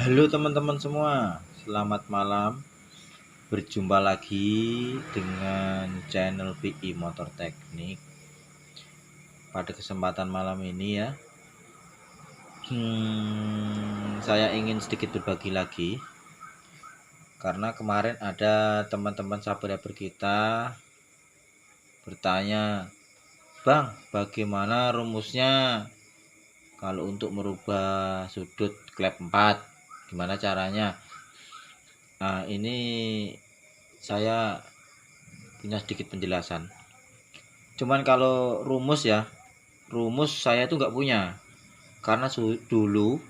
Halo teman-teman semua, selamat malam. Berjumpa lagi dengan channel PI Motor Teknik. Pada kesempatan malam ini ya, saya ingin sedikit berbagi lagi. Karena kemarin ada teman-teman subscriber kita bertanya, "Bang, bagaimana rumusnya kalau untuk merubah sudut klep 4? Gimana caranya?" Nah, ini saya punya sedikit penjelasan. Cuman kalau rumus saya tuh nggak punya. Karena dulu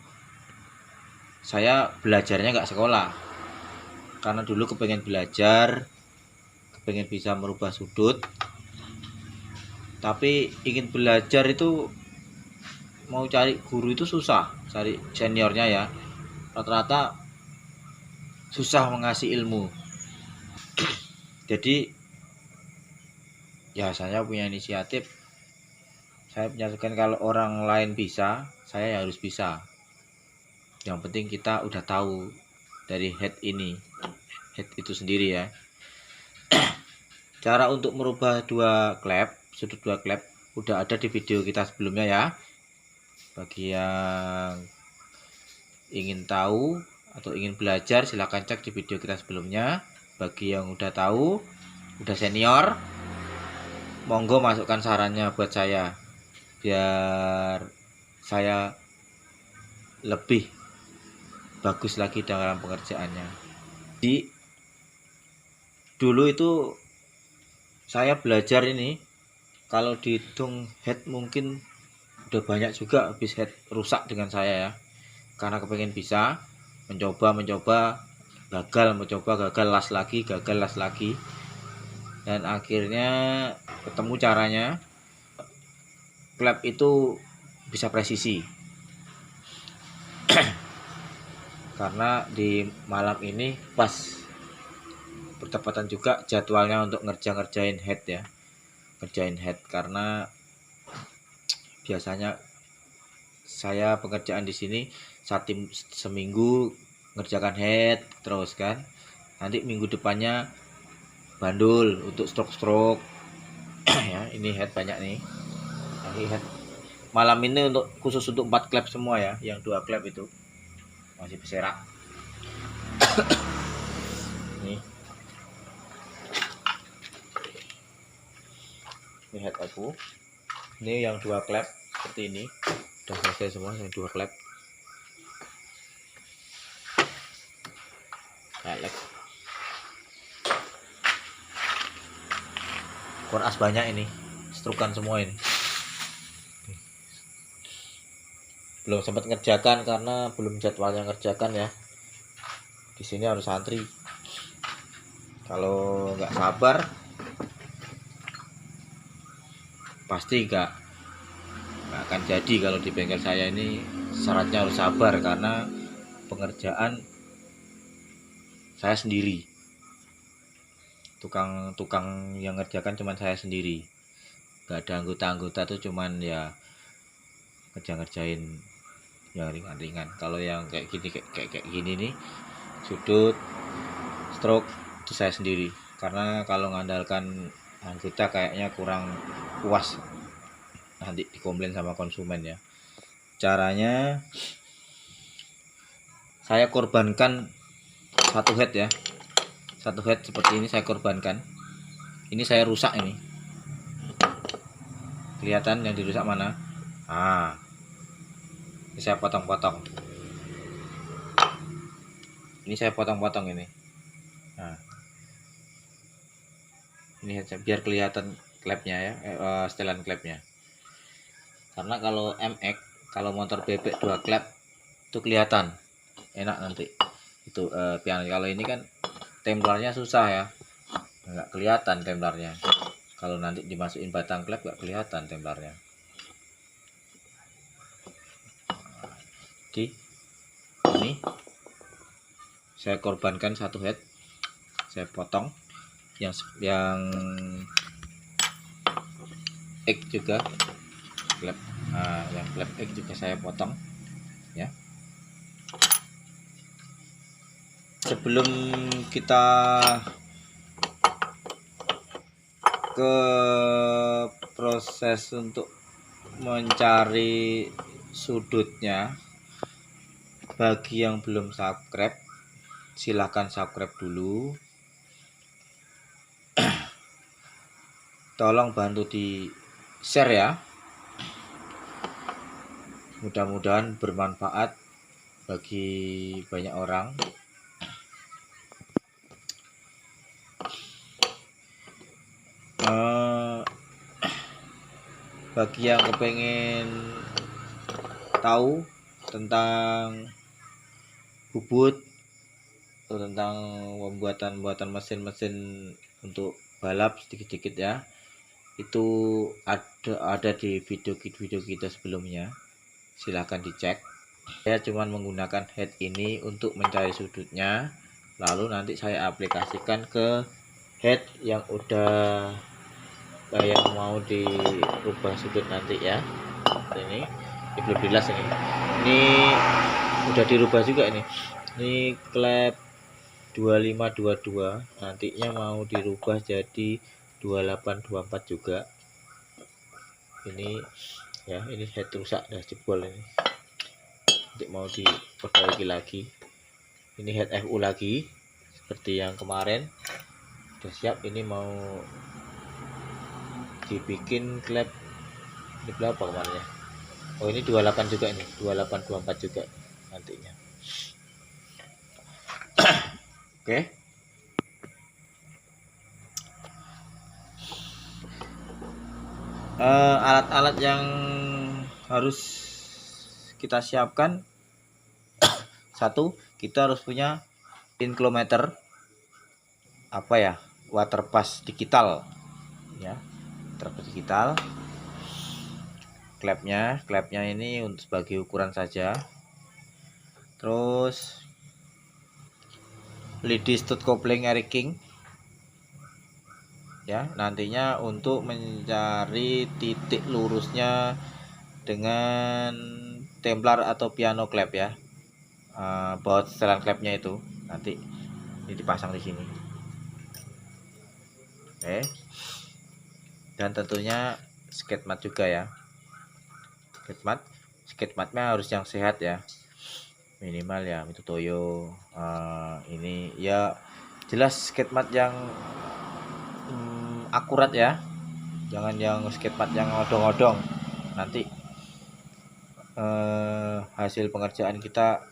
saya belajarnya nggak sekolah. Karena dulu kepengen belajar, kepengen bisa merubah sudut. Tapi ingin belajar itu mau cari guru itu susah, cari seniornya ya. Rata-rata susah mengasih ilmu. Jadi ya saya punya inisiatif. Saya menyatakan kalau orang lain bisa, saya harus bisa. Yang penting kita udah tahu dari head itu sendiri ya. Cara untuk merubah sudut dua klep udah ada di video kita sebelumnya ya. Bagi yang ingin tahu atau ingin belajar silahkan cek di video kita sebelumnya. Bagi yang udah tahu, udah senior, monggo masukkan sarannya buat saya biar saya lebih bagus lagi dalam pengerjaannya. Di dulu itu saya belajar ini, kalau dihitung head mungkin udah banyak juga habis head rusak dengan saya ya. Karena kepengen bisa mencoba gagal, las lagi, dan akhirnya ketemu caranya klep itu bisa presisi. Karena di malam ini pas bertepatan juga jadwalnya untuk ngerjain head karena biasanya saya pengerjaan di sini seminggu ngerjakan head terus kan, nanti minggu depannya bandul untuk stroke ya. Ini head banyak nih. Ini head malam ini khusus untuk 4 klep semua ya, yang 2 klep itu masih berserak. Ini head aku, ini yang 2 klep seperti ini udah selesai semua, yang 2 klep. Koras banyak ini, strukan semua ini. Belum sempat ngerjakan karena belum jadwalnya ngerjakan ya. Di sini harus antri. Kalau nggak sabar pasti nggak akan jadi. Kalau di bengkel saya ini syaratnya harus sabar karena pengerjaan saya sendiri. Tukang yang ngerjakan cuman saya sendiri. Nggak ada anggota-anggota tuh, cuman ya ngerjain yang ringan-ringan. Kalau yang kayak gini nih, sudut, stroke, itu saya sendiri. Karena kalau ngandalkan anggota kayaknya kurang puas, nanti dikomplain sama konsumen ya. Caranya saya korbankan satu head ya, satu head seperti ini saya korbankan. Ini saya rusak, ini kelihatan yang dirusak mana. Ini saya potong-potong. Ini saya potong-potong ini. Ini biar kelihatan klepnya ya, setelan klepnya. Karena kalau MX, kalau motor bebek 2 klep itu kelihatan enak nanti itu pian. Kalau ini kan templarnya susah ya, nggak kelihatan templarnya. Kalau nanti dimasukin batang klep nggak kelihatan templarnya. Jadi ini saya korbankan satu head, saya potong. Yang X juga klep, yang klep X juga saya potong ya. sebelum kita ke proses untuk mencari sudutnya, bagi yang belum subscribe silahkan subscribe dulu, tolong bantu di share ya, mudah-mudahan bermanfaat bagi banyak orang. Bagi yang kepengen tahu tentang bubut atau tentang pembuatan mesin-mesin untuk balap sedikit-sedikit ya, itu ada di video kita sebelumnya, silahkan dicek. Saya cuma menggunakan head ini untuk mencari sudutnya, lalu nanti saya aplikasikan ke head yang udah yang mau dirubah sudut nanti ya. Ini belum jelas ini udah dirubah juga ini klep 2522, nantinya mau dirubah jadi 2824 juga. Ini ya, ini head rusak, udah jebol ini, nanti mau diperbaiki lagi. Ini head FU lagi seperti yang kemarin, udah siap. Ini mau dibikin klep ini berapa kemarin ya? Oh, ini 28 juga, ini 2824 juga nantinya. Oke. Alat-alat yang harus kita siapkan, satu, kita harus punya inclometer, water pass digital ya, digital. Klepnya ini untuk sebagai ukuran saja. Terus lidi stud kopling Eric King ya, nantinya untuk mencari titik lurusnya dengan templar atau piano klep ya. Baut setelan klepnya itu nanti ini dipasang di sini. Oke. Dan tentunya skate mat juga ya. Skate matnya harus yang sehat ya, minimal ya itu Toyo. Ini ya jelas skate mat yang akurat ya, jangan yang skate mat yang odong-odong, nanti hasil pengerjaan kita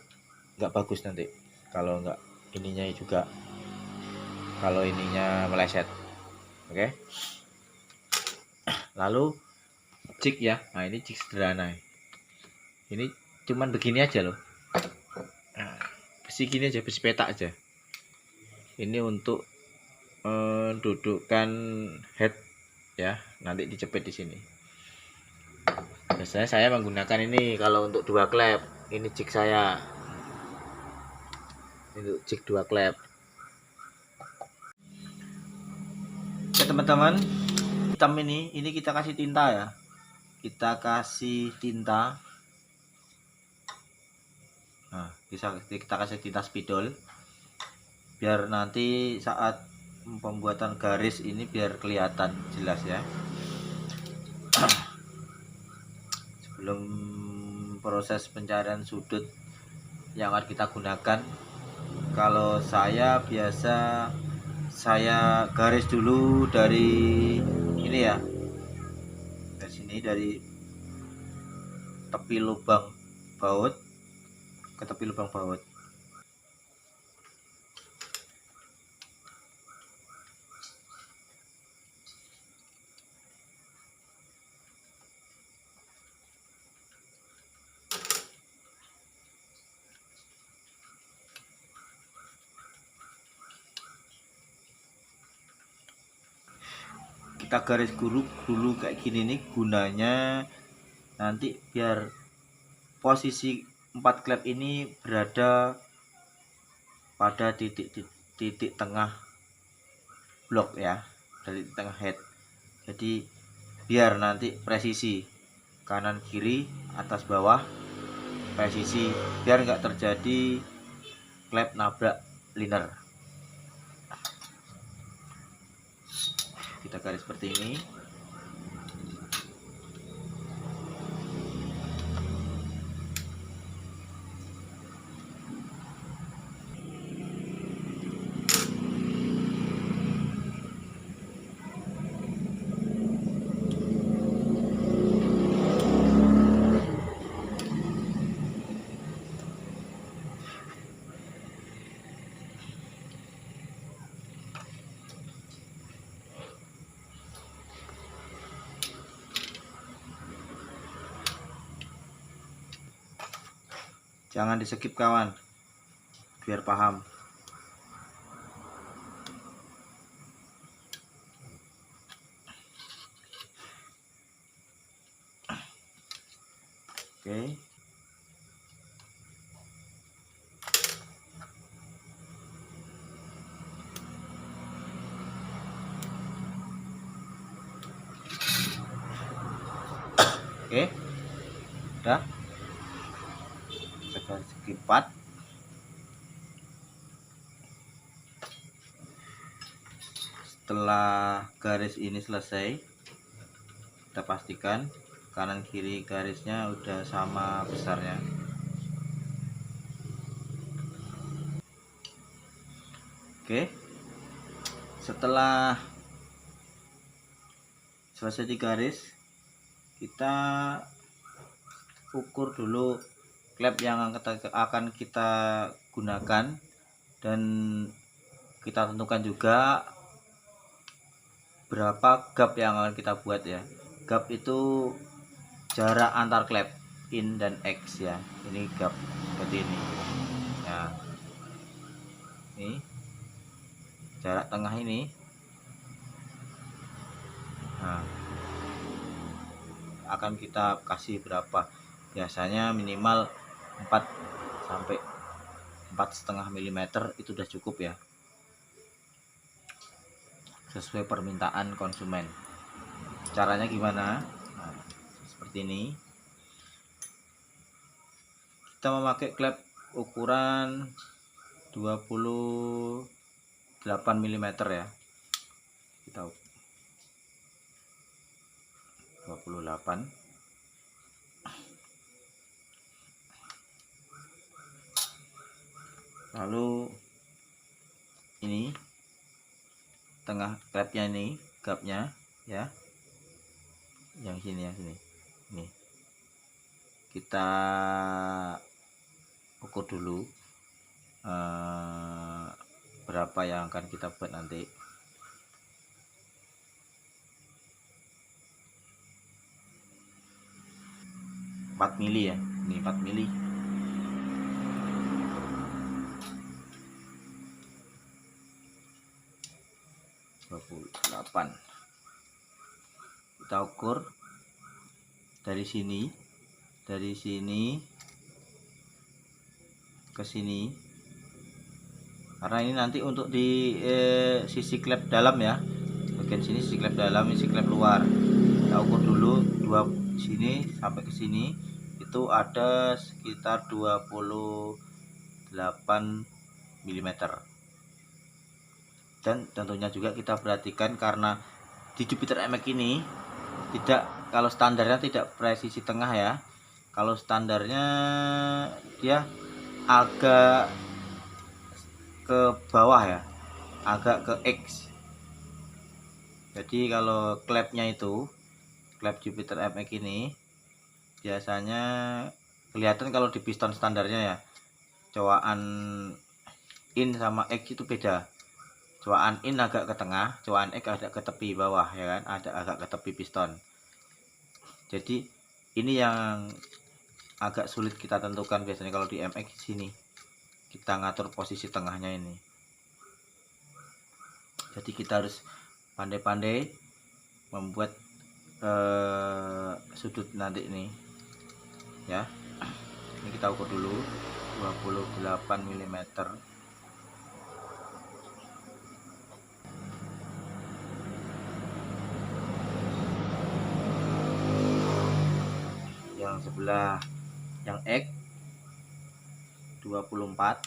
nggak bagus nanti kalau nggak ininya juga, kalau ininya meleset. Oke. Lalu jig ya, nah ini jig sederhana, ini cuman begini aja loh, besi gini aja, besi petak aja. Ini untuk dudukkan head ya, nanti dijepit di sini. Biasanya saya menggunakan ini kalau untuk 2 klep. Ini jig saya, ini jig 2 klep. Oke teman-teman, hitam ini kita kasih tinta ya, kita kasih tinta. Nah, kita kasih tinta spidol biar nanti saat pembuatan garis ini biar kelihatan jelas ya. Sebelum proses pencarian sudut yang akan kita gunakan, kalau saya biasa garis dulu dari ini ya, dari sini, dari tepi lubang baut ke tepi lubang baut. Kita garis dulu kayak gini nih, gunanya nanti biar posisi 4 klep ini berada pada titik tengah blok ya, dari tengah head. Jadi biar nanti presisi kanan kiri atas bawah presisi, biar nggak terjadi klep nabrak liner. Kita garis seperti ini. Jangan di skip kawan, biar paham. Oke. Oke. Udah. Garis segi 4. Setelah garis ini selesai, kita pastikan kanan kiri garisnya udah sama besarnya. Oke. Setelah selesai di garis, kita ukur dulu klep yang akan kita gunakan, dan kita tentukan juga berapa gap yang akan kita buat ya. Gap itu jarak antar klep in dan X ya. Ini gap seperti ini ya. Ini jarak tengah ini. Nah, akan kita kasih berapa? Biasanya minimal 4 sampai 4,5 mm itu udah cukup ya, sesuai permintaan konsumen. Caranya gimana? Nah, seperti ini. Kita memakai klep ukuran 28 mm ya. Kita 28. Lalu ini tengah klepnya, ini gapnya ya, yang sini, yang sini. Ini kita ukur dulu berapa yang akan kita buat nanti. Empat mili ya, ini 4 mili. Kita ukur dari sini ke sini, karena ini nanti untuk di sisi klep dalam ya, bagian sini sisi klep dalam, sisi klep luar. Kita ukur dulu sini sampai ke sini itu ada sekitar 28 mm. Dan tentunya juga kita perhatikan, karena di Jupiter MX ini kalau standarnya tidak presisi tengah ya. Kalau standarnya dia agak ke bawah ya, agak ke X. Jadi kalau klepnya itu, klep Jupiter MX ini biasanya kelihatan kalau di piston standarnya ya, cowaan in sama X itu beda. Cowaan in agak ke tengah, cowaan X agak ke tepi bawah ya kan, ada agak ke tepi piston. Jadi ini yang agak sulit kita tentukan biasanya kalau di MX sini. Kita ngatur posisi tengahnya ini. Jadi kita harus pandai-pandai membuat sudut nanti ini ya. Ini kita ukur dulu 28 mm. Yang sebelah yang X 24.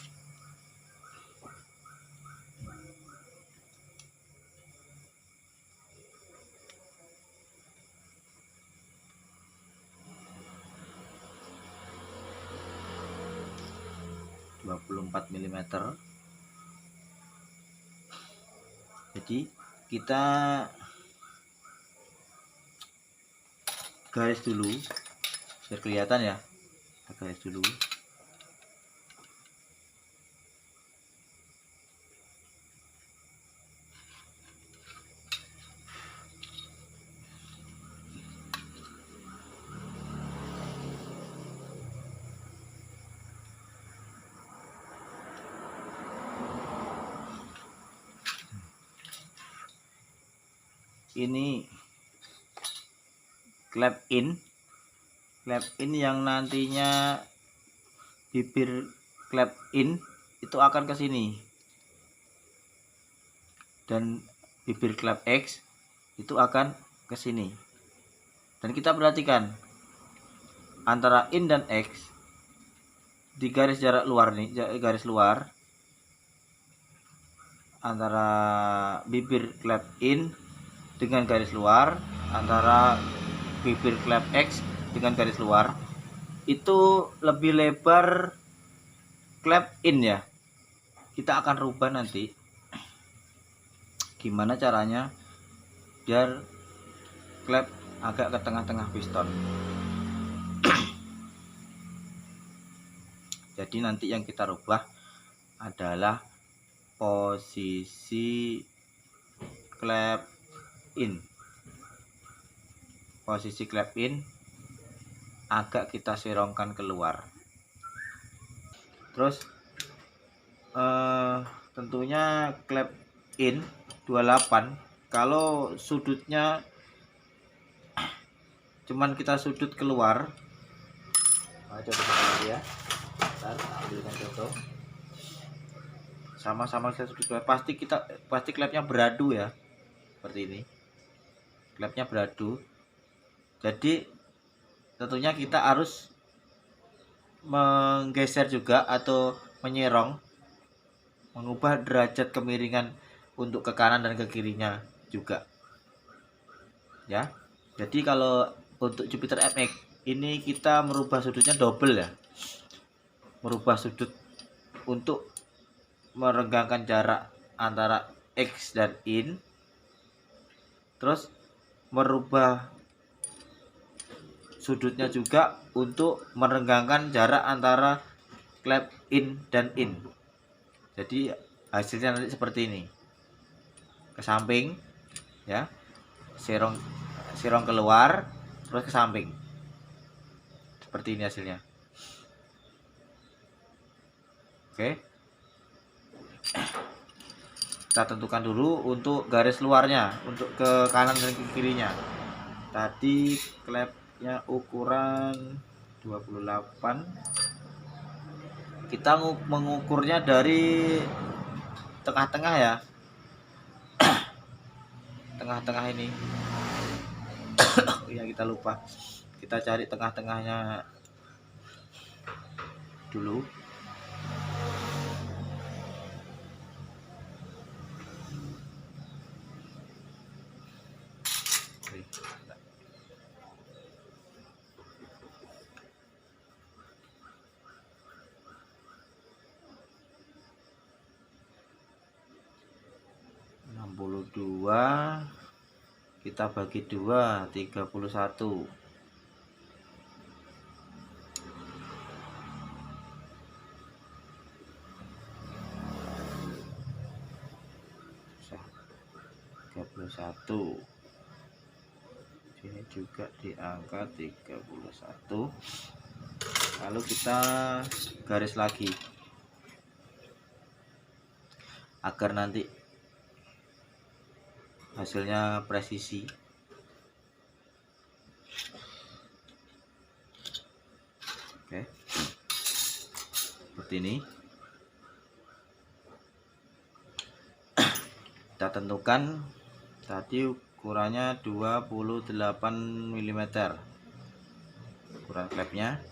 24 mm. Jadi kita garis dulu biar kelihatan ya, kita garis dulu. Ini klep in yang nantinya bibir klep in itu akan ke sini, dan bibir klep X itu akan ke sini. Dan kita perhatikan antara in dan X di garis jarak luar nih, garis luar antara bibir klep in dengan garis luar, antara bibir klep X dengan garis luar, itu lebih lebar klep in ya. Kita akan rubah nanti gimana caranya biar klep agak ke tengah-tengah piston. Jadi nanti yang kita rubah adalah posisi klep in. Posisi klep in agak kita serongkan keluar. Terus tentunya klep in 28, kalau sudutnya cuman kita sudut keluar, coba ya, ntar ambilkan contoh. Sama-sama saya sudut keluar, pasti klepnya beradu ya, seperti ini. Klepnya beradu. Jadi tentunya kita harus menggeser juga atau menyerong, mengubah derajat kemiringan untuk ke kanan dan ke kirinya juga ya. Jadi kalau untuk Jupiter MX ini kita merubah sudutnya double ya, merubah sudut untuk merenggangkan jarak antara X dan in, terus merubah sudutnya juga untuk merenggangkan jarak antara klep in dan in. Jadi hasilnya nanti seperti ini, ke samping ya, serong keluar terus ke samping, seperti ini hasilnya. Oke, kita tentukan dulu untuk garis luarnya, untuk ke kanan dan ke kirinya. Tadi klepnya ukuran 28, kita mengukurnya dari tengah-tengah ya, tengah-tengah ini. Ya kita lupa, kita cari tengah-tengahnya dulu. Dua kita bagi 2, 31. Sini juga diangkat 31. Lalu kita garis lagi agar nanti hasilnya presisi. Oke, seperti ini. Kita tentukan tadi ukurannya 28 mm ukuran klepnya.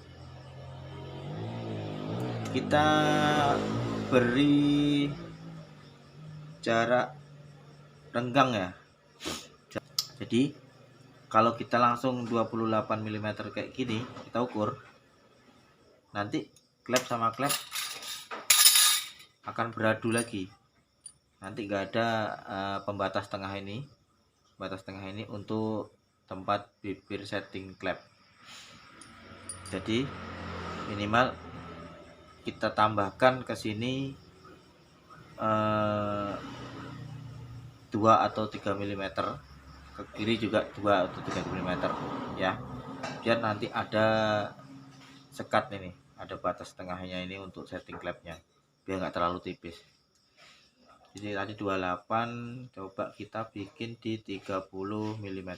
Kita beri jarak renggang ya. Jadi kalau kita langsung 28 mm kayak gini, kita ukur, nanti klep sama klep akan beradu lagi. Nanti nggak ada pembatas tengah ini. Batas tengah ini untuk tempat bibir setting klep. Jadi minimal kita tambahkan ke sini 2 atau 3 mm, ke kiri juga 2 atau 3 mm ya, biar nanti ada sekat ini, ada batas tengahnya ini untuk setting klepnya biar nggak terlalu tipis. Jadi tadi 28, coba kita bikin di 30 mm.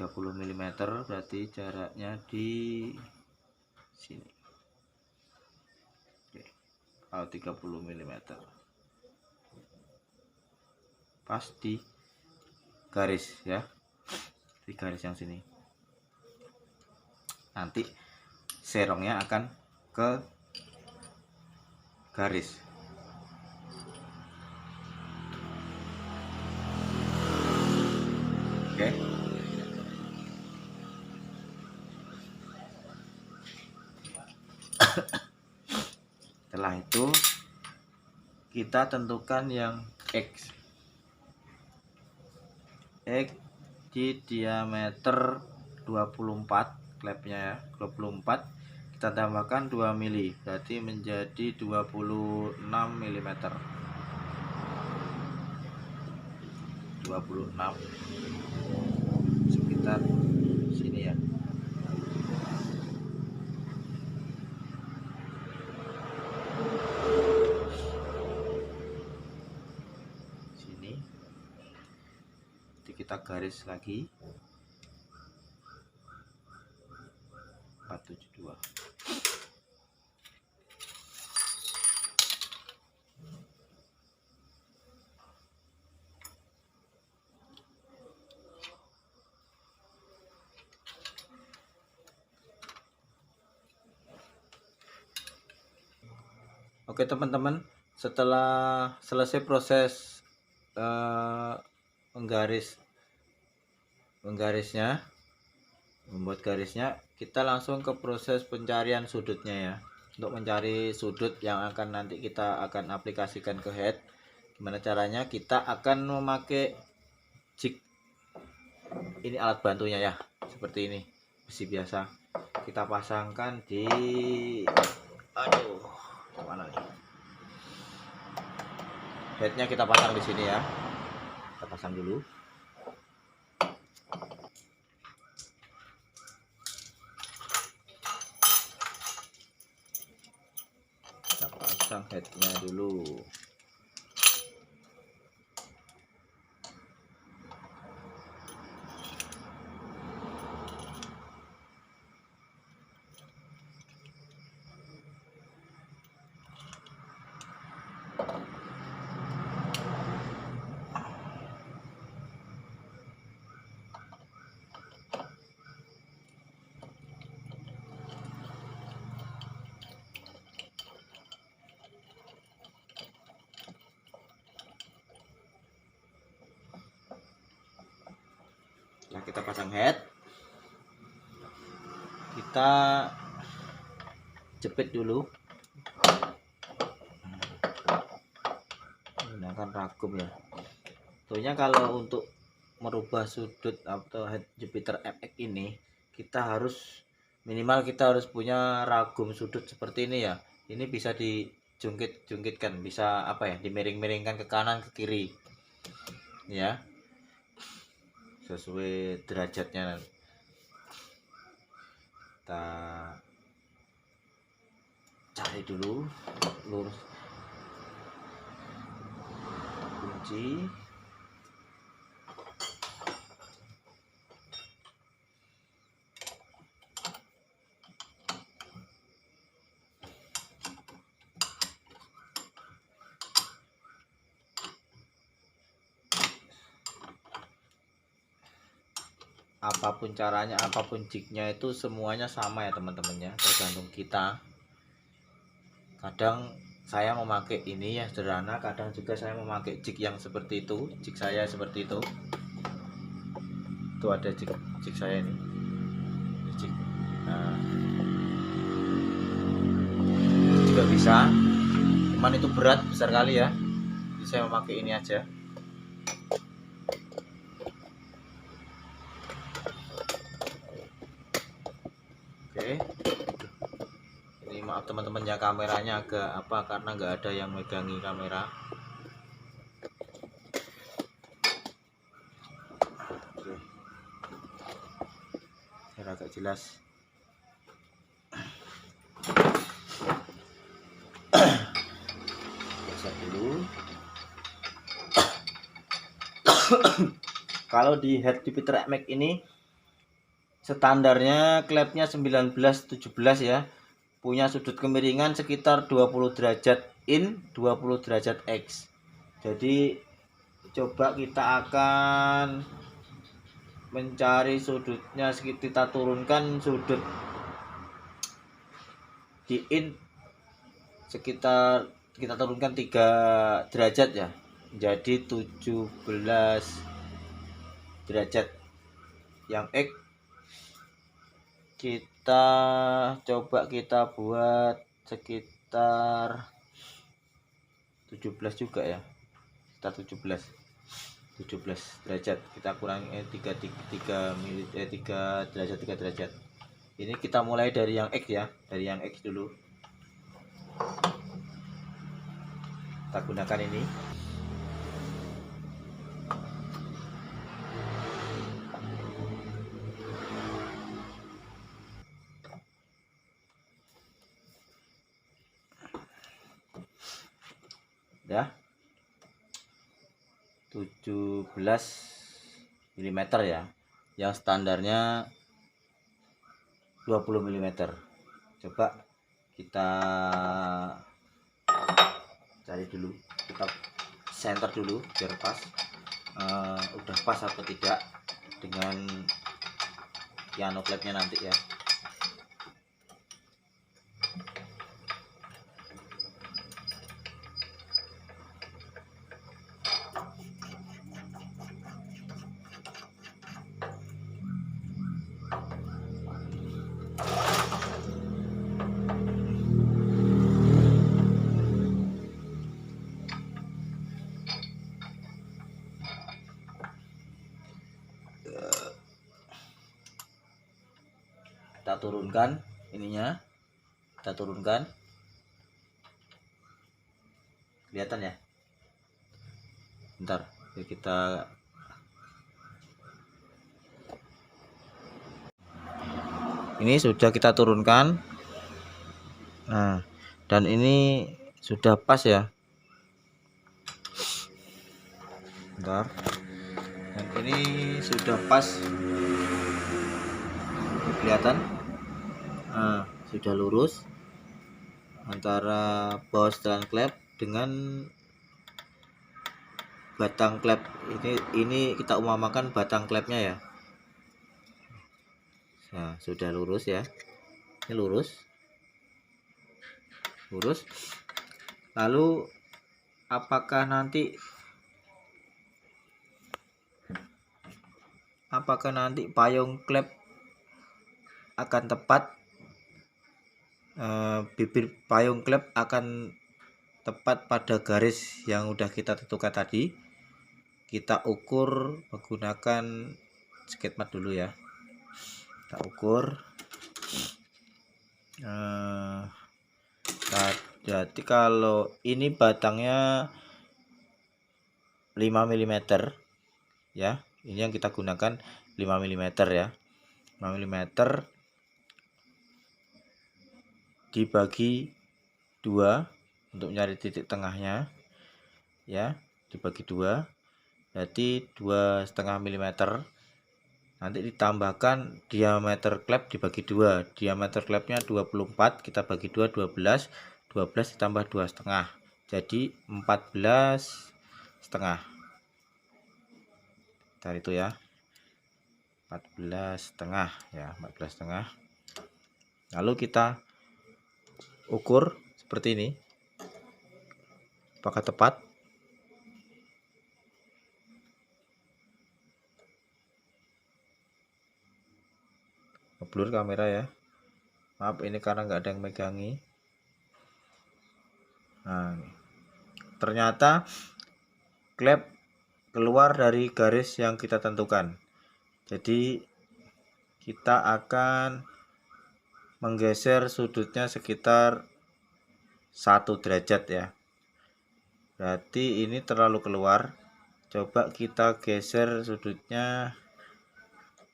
30 mm berarti jaraknya di sini. Oke. Kalau 30 mm pas di garis ya, di garis yang sini. Nanti serongnya akan ke garis. Oke. Setelah itu kita tentukan yang X di diameter 24 klepnya ya, 24 kita tambahkan 2 mili, berarti menjadi 26 mm. 26 sekitar sini ya. Sini. Jadi kita garis lagi 472. Oke teman-teman, setelah selesai proses menggarisnya, membuat garisnya, kita langsung ke proses pencarian sudutnya ya. Untuk mencari sudut yang akan nanti kita akan aplikasikan ke head, gimana caranya? Kita akan memakai jig. Ini alat bantunya ya, seperti ini, besi biasa. Kita pasangkan di, mana nih? Headnya kita pasang di sini ya. Kita pasang dulu. Kita pasang headnya dulu. Setelah kita pasang head, kita jepit dulu menggunakan ragum ya. Tentunya kalau untuk merubah sudut atau head jupiter FX ini, kita harus minimal kita harus punya ragum sudut seperti ini ya. Ini bisa dijungkit-jungkitkan, bisa apa ya, dimiring-miringkan ke kanan ke kiri ya, sesuai derajatnya. Kita cari dulu lurus, kunci, apapun caranya, apapun jignya itu semuanya sama ya teman-teman ya, tergantung kita. Kadang saya memakai ini yang sederhana, kadang juga saya memakai jig yang seperti itu. Jig saya seperti itu. Itu ada jig saya ini. Jig. Nah, bisa, cuman itu berat, besar kali ya, jadi saya memakai ini aja. Oke, ini maaf teman-teman ya, kameranya agak apa karena nggak ada yang megangi kamera. Oke, biar agak jelas. Geser dulu. Kalau di head Jupiter Max ini standarnya klepnya 19-17 ya, punya sudut kemiringan sekitar 20 derajat in, 20 derajat X. Jadi coba kita akan mencari sudutnya, kita turunkan sudut di in sekitar, kita turunkan 3 derajat ya, jadi 17 derajat. Yang X kita coba kita buat sekitar 17 juga ya, sekitar 17 derajat, kita kurangi 3 derajat. Ini kita mulai dari yang X ya, dari yang X dulu. Kita gunakan ini. Ya, 17 mm ya, yang standarnya 20 mm. Coba kita cari dulu, kita center dulu biar pas, udah pas atau tidak dengan piano klepnya nanti ya. Kita turunkan ininya, kita turunkan, kelihatan ya, bentar ya, kita ini sudah kita turunkan. Nah, dan ini sudah pas ya, bentar, dan ini sudah pas, kelihatan. Nah, sudah lurus antara bawah setelan klep dengan batang klep. Ini kita umamakan batang klepnya ya. Nah, sudah lurus ya, ini lurus. Lalu apakah nanti payung klep akan tepat, bibir payung klep akan tepat pada garis yang udah kita tentukan tadi. Kita ukur menggunakan sketmat dulu ya, kita ukur. Jadi kalau ini batangnya 5 mm ya, ini yang kita gunakan 5 mm ya, 5 mm dibagi 2 untuk nyari titik tengahnya ya, dibagi 2 berarti 2,5 mm. Nanti ditambahkan diameter klep dibagi 2, diameter klepnya 24, kita bagi 2, 12 ditambah 2,5 jadi 14,5. Ntar itu ya, 14,5 ya, 14,5. Lalu kita ukur seperti ini, apakah tepat. Ngeblur kamera ya, maaf ini karena nggak ada yang megangi. Nah, ternyata klep keluar dari garis yang kita tentukan. Jadi kita akan menggeser sudutnya sekitar 1 derajat ya. Berarti ini terlalu keluar. Coba kita geser sudutnya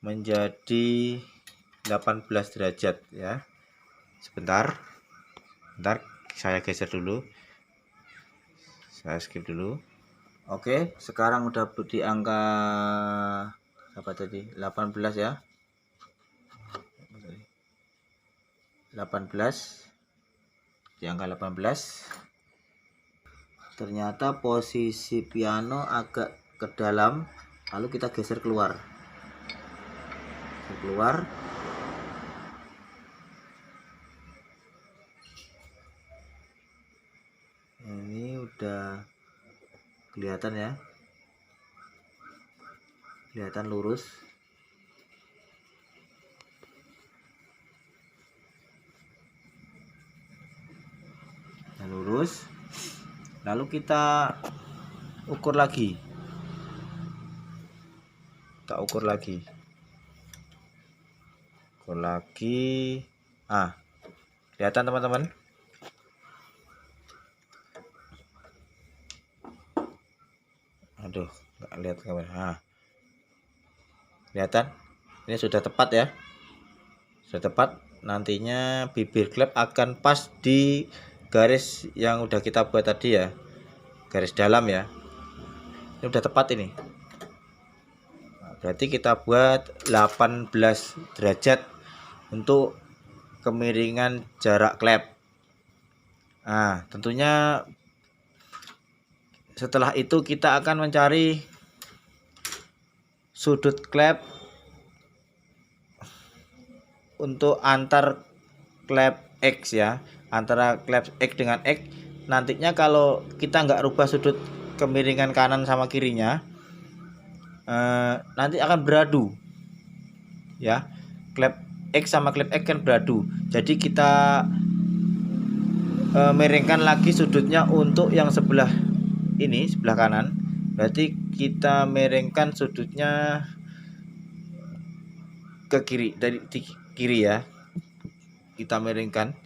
menjadi 18 derajat ya. Sebentar saya geser dulu, saya skip dulu. Oke, sekarang udah di angka apa tadi, 18 ya, 18, di angka 18. Ternyata posisi piano agak ke dalam, lalu kita geser keluar. Ini udah kelihatan ya, kelihatan lurus. Nah, lurus. Lalu kita ukur lagi. Kelihatan teman-teman? Aduh, nggak lihat kamera. Kelihatan? Ini sudah tepat ya. Sudah tepat. Nantinya bibir klep akan pas di garis yang udah kita buat tadi ya. Garis dalam ya. Ini udah tepat ini. Berarti kita buat 18 derajat untuk kemiringan jarak klep. Nah, tentunya setelah itu kita akan mencari sudut klep untuk antar klep X ya, antara klep X dengan X. Nantinya kalau kita nggak rubah sudut kemiringan kanan sama kirinya, nanti akan beradu ya. Klep X sama klep X kan beradu. Jadi kita miringkan lagi sudutnya untuk yang sebelah ini, sebelah kanan. Berarti kita miringkan sudutnya ke kiri, dari kiri ya. Kita miringkan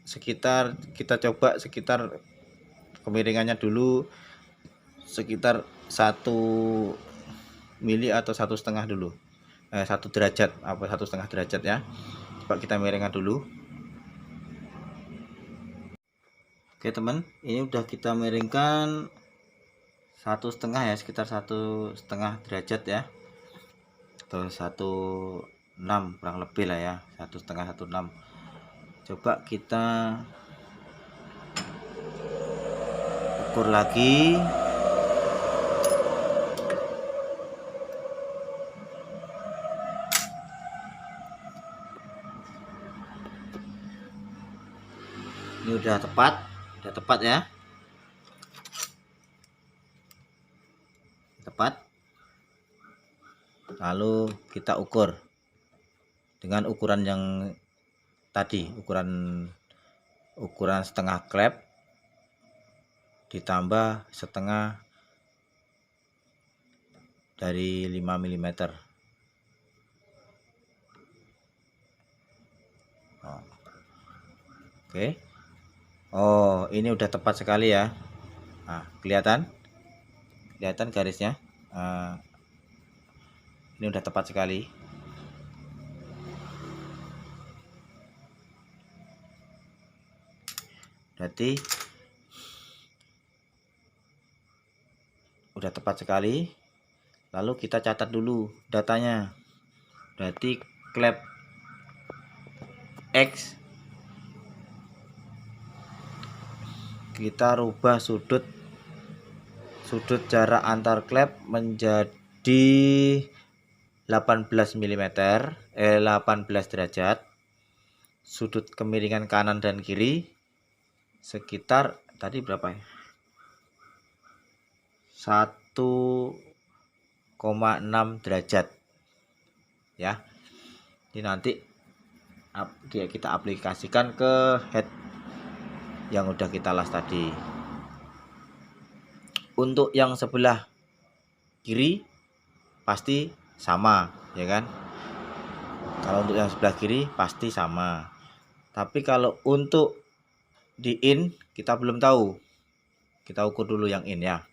sekitar, kita coba sekitar kemiringannya dulu sekitar 1 mili atau 1,5 dulu, 1 derajat apa 1,5 derajat ya. Coba kita miringkan dulu. Oke teman, ini udah kita miringkan 1,5 ya, sekitar 1,5 derajat ya, atau 1,6 kurang lebih lah ya, 1,5 1,6. Coba kita ukur lagi. Ini udah tepat ya, tepat. Lalu kita ukur dengan ukuran yang tadi, ukuran setengah klep ditambah setengah dari 5 mm. Oke. Oh, ini udah tepat sekali ya. Nah, kelihatan garisnya. Ini udah tepat sekali. Berarti udah tepat sekali. Lalu kita catat dulu datanya. Berarti klep X kita rubah sudut jarak antar klep menjadi 18 mm, 18 derajat. Sudut kemiringan kanan dan kiri sekitar tadi berapa ya, 1,6 derajat ya. Ini nanti kita aplikasikan ke head yang udah kita las tadi. Untuk yang sebelah kiri pasti sama, ya kan? Kalau untuk yang sebelah kiri pasti sama. Tapi kalau untuk di in kita belum tahu. Kita ukur dulu yang in ya.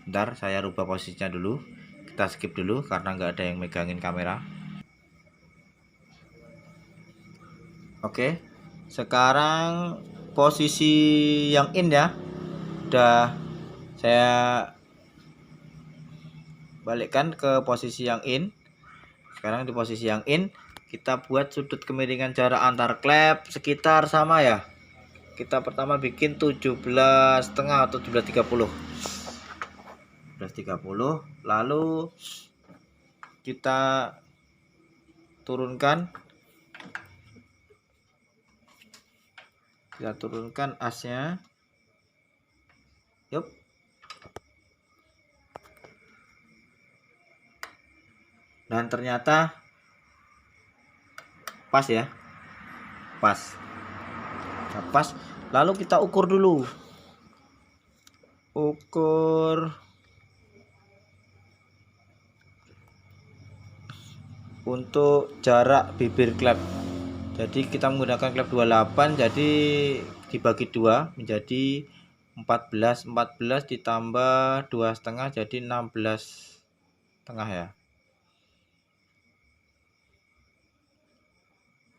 Bentar, saya rubah posisinya dulu. Kita skip dulu karena nggak ada yang megangin kamera. Oke, sekarang posisi yang in ya. Udah saya balikkan ke posisi yang in. Sekarang di posisi yang in, kita buat sudut kemiringan jarak antar klep sekitar sama ya. Kita pertama bikin 17,5 atau 17,30. 17,30, lalu kita turunkan asnya. Yup. Dan ternyata pas ya, pas. Nah, pas, lalu kita ukur dulu, untuk jarak bibir klep. Jadi kita menggunakan klep 28, jadi dibagi 2 menjadi 14 ditambah 2,5 jadi 16,5 ya.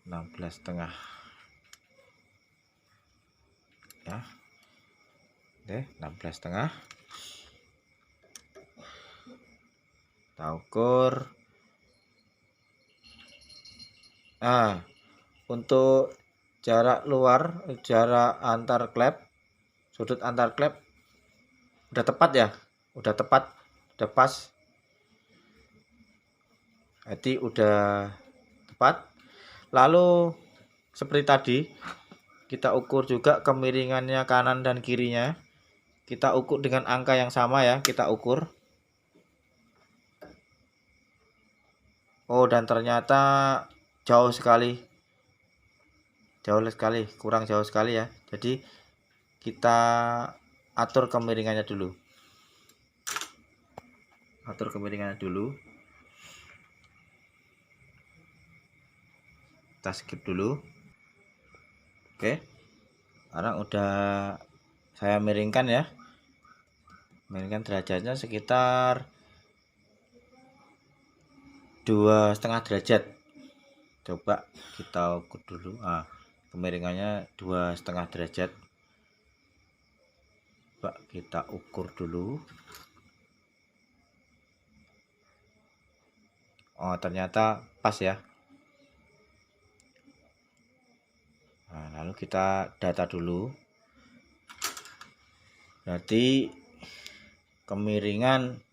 16,5 ya. Oke, 16,5. Kita ukur. Nah, untuk jarak antar klep, sudut antar klep udah tepat ya, udah tepat, udah pas, jadi udah tepat. Lalu seperti tadi kita ukur juga kemiringannya kanan dan kirinya, kita ukur dengan angka yang sama ya, kita ukur. Oh, dan ternyata jauh sekali, kurang jauh sekali ya. Jadi kita atur kemiringannya dulu. Kita skip dulu. Oke, sekarang udah saya miringkan ya, miringkan derajatnya sekitar 2,5 derajat. Coba kita ukur dulu. Kemiringannya 2,5 derajat. Coba kita ukur dulu. Oh, ternyata pas ya. Nah, lalu kita data dulu. Berarti kemiringan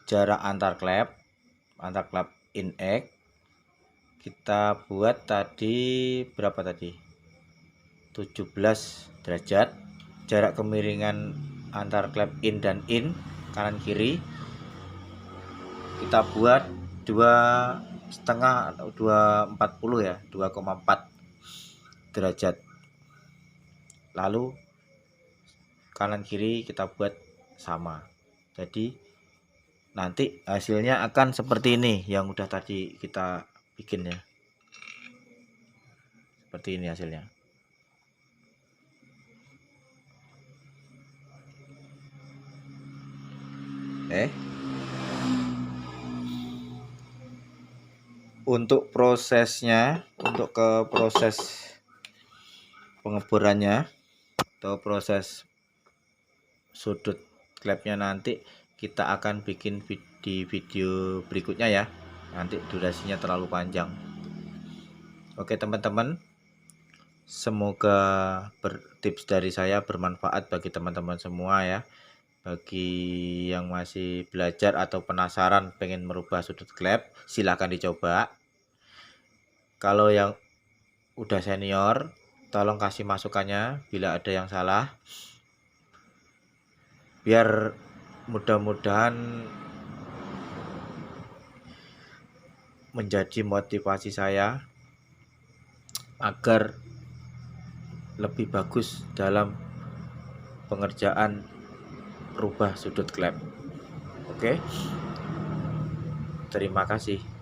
jarak antar klep in X kita buat tadi berapa tadi? 17 derajat. Jarak kemiringan antar klep in dan in kanan kiri kita buat 2,5 atau 2,40 ya, 2,4 derajat. Lalu kanan kiri kita buat sama. Jadi nanti hasilnya akan seperti ini yang udah tadi kita bikin ya. Seperti ini hasilnya. Untuk prosesnya, untuk ke proses pengeborannya atau proses sudut klepnya nanti kita akan bikin di video berikutnya ya. Nanti durasinya terlalu panjang. Oke teman-teman, semoga tips dari saya bermanfaat bagi teman-teman semua ya. Bagi yang masih belajar atau penasaran pengen merubah sudut klep, silahkan dicoba. Kalau yang udah senior, tolong kasih masukannya bila ada yang salah, biar mudah-mudahan menjadi motivasi saya agar lebih bagus dalam pengerjaan rubah sudut klep. Oke, terima kasih.